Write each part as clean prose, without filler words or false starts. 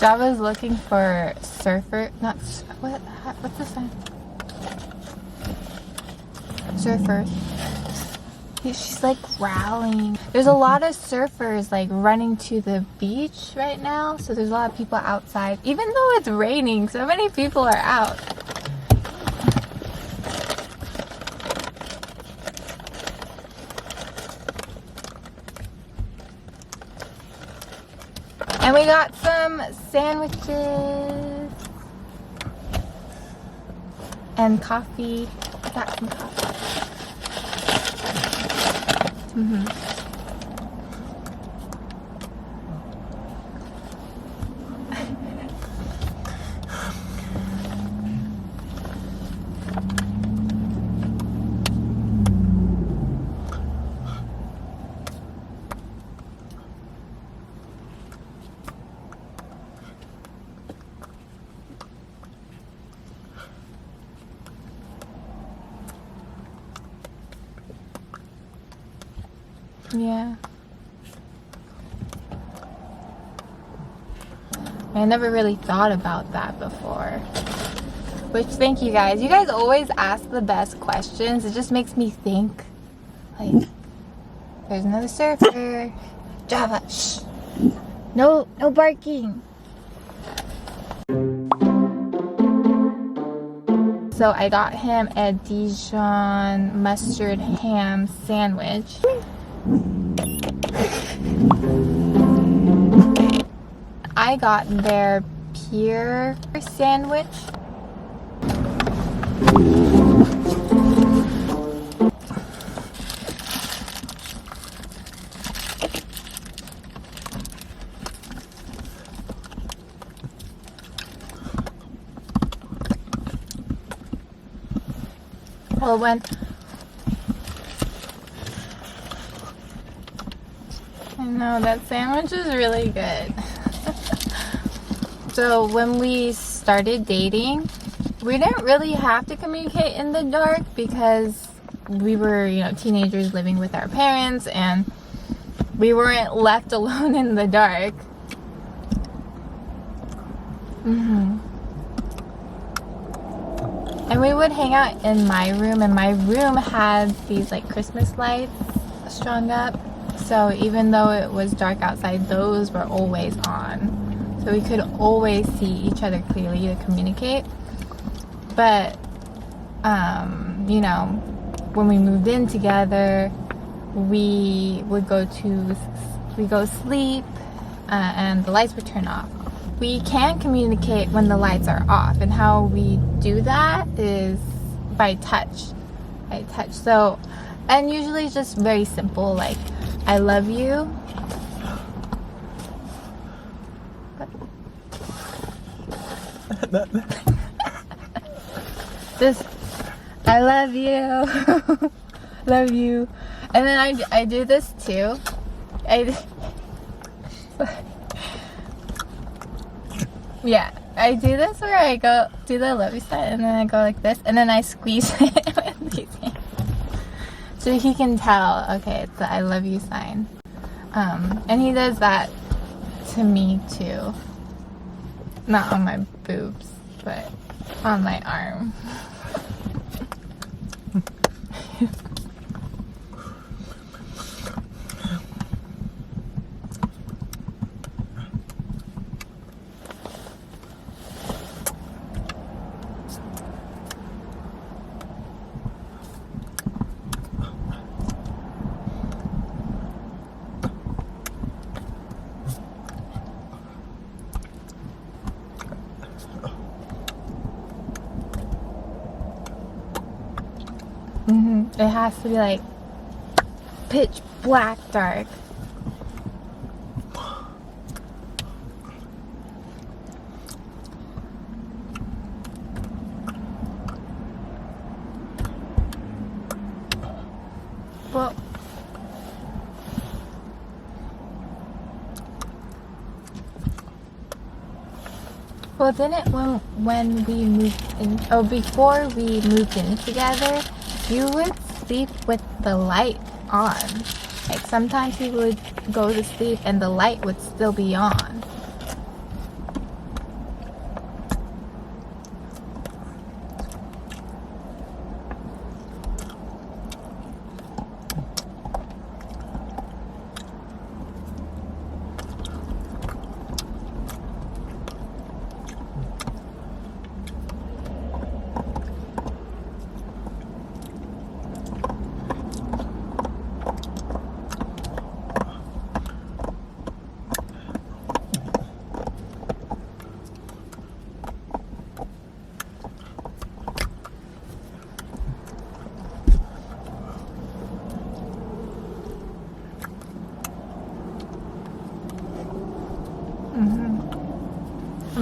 Java's looking for surfer, not, what's the sign? Surfers. She's like growling. There's a lot of surfers like running to the beach right now, so there's a lot of people outside. Even though it's raining, so many people are out. And we got some sandwiches and coffee. I got some coffee. Yeah. I never really thought about that before. Which, thank you guys. You guys always ask the best questions. It just makes me think. Like, there's another surfer. Java, shh. No barking. So I got him a Dijon mustard ham sandwich. I got their pear sandwich. Well, I know that sandwich is really good. So when we started dating, we didn't really have to communicate in the dark because we were, teenagers living with our parents and we weren't left alone in the dark. And we would hang out in my room, and my room had these like Christmas lights strung up. So even though it was dark outside, those were always on. So we could always see each other clearly to communicate. But, when we moved in together, we would go sleep and the lights would turn off. We can communicate when the lights are off, and how we do that is by touch. So, and usually it's just very simple, like, I love you. Just, I love you. Love you. And then I do this too. Yeah, I do this where I go do the love you sign, and then I go like this, and then I squeeze it with these hands. So he can tell, okay, it's the I love you sign. And he does that to me too. Not on my boobs, but on my arm. It has to be like pitch black dark. Well, didn't when we moved in, before we moved in together, you would sleep with the light on. Like sometimes he would go to sleep and the light would still be on.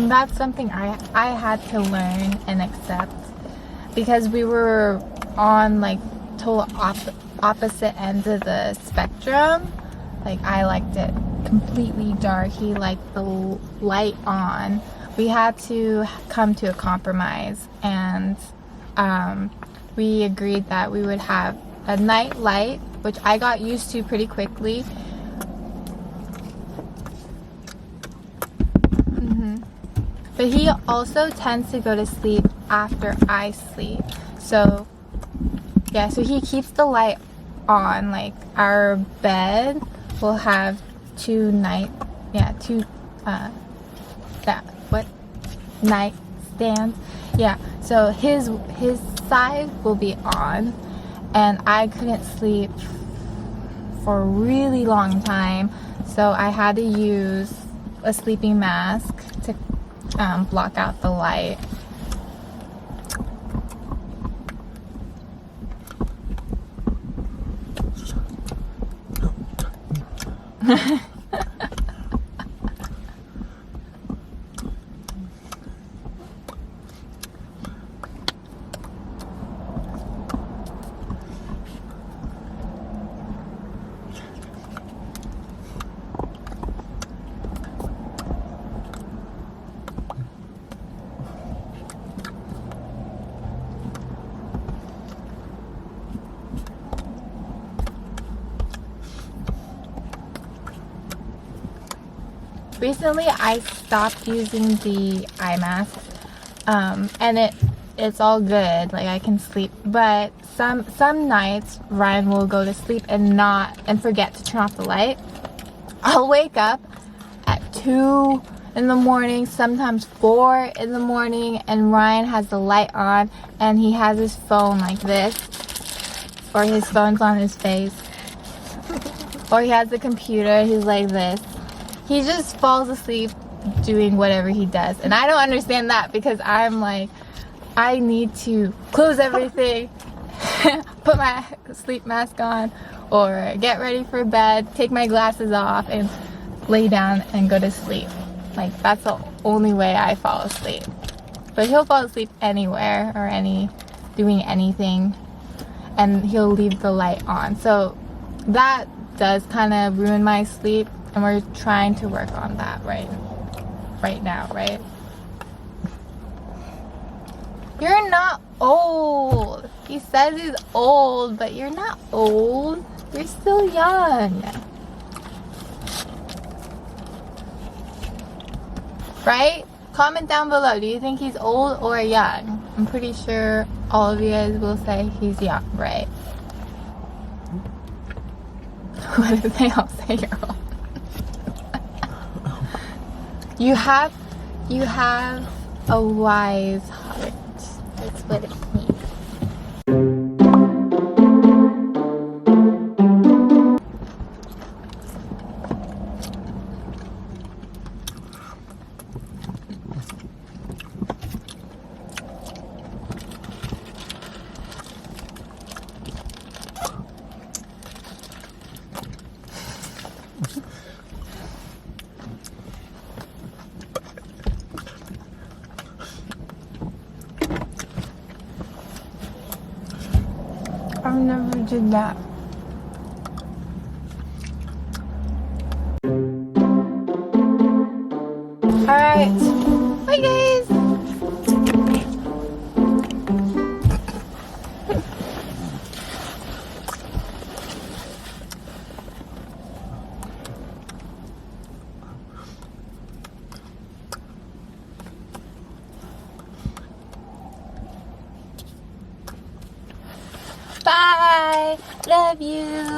that's something I had to learn and accept, because we were on like total opposite ends of the spectrum. Like, I liked it completely dark, he liked the light on. We had to come to a compromise, and we agreed that we would have a night light, which I got used to pretty quickly. But he also tends to go to sleep after I sleep. So yeah, so he keeps the light on. Like, our bed will have two nightstands. Yeah, so his side will be on, and I couldn't sleep for a really long time, so I had to use a sleeping mask to block out the light. Recently, I stopped using the eye mask, and it's all good. Like, I can sleep, but some nights Ryan will go to sleep and forget to turn off the light. I'll wake up at 2 in the morning, sometimes 4 in the morning, and Ryan has the light on, and he has his phone like this, or his phone's on his face, or he has the computer, he's like this. He just falls asleep doing whatever he does. And I don't understand that, because I'm like, I need to close everything, put my sleep mask on, or get ready for bed, take my glasses off, and lay down and go to sleep. Like, that's the only way I fall asleep. But he'll fall asleep anywhere or doing anything, and he'll leave the light on. So that does kind of ruin my sleep. And we're trying to work on that right now, right? You're not old. He says he's old, but you're not old. You're still young. Right? Comment down below. Do you think he's old or young? I'm pretty sure all of you guys will say he's young, right? What if they all say you're old? You have a wise heart. That's what it means. I've never did that. Alright. Bye guys. Bye. Love you.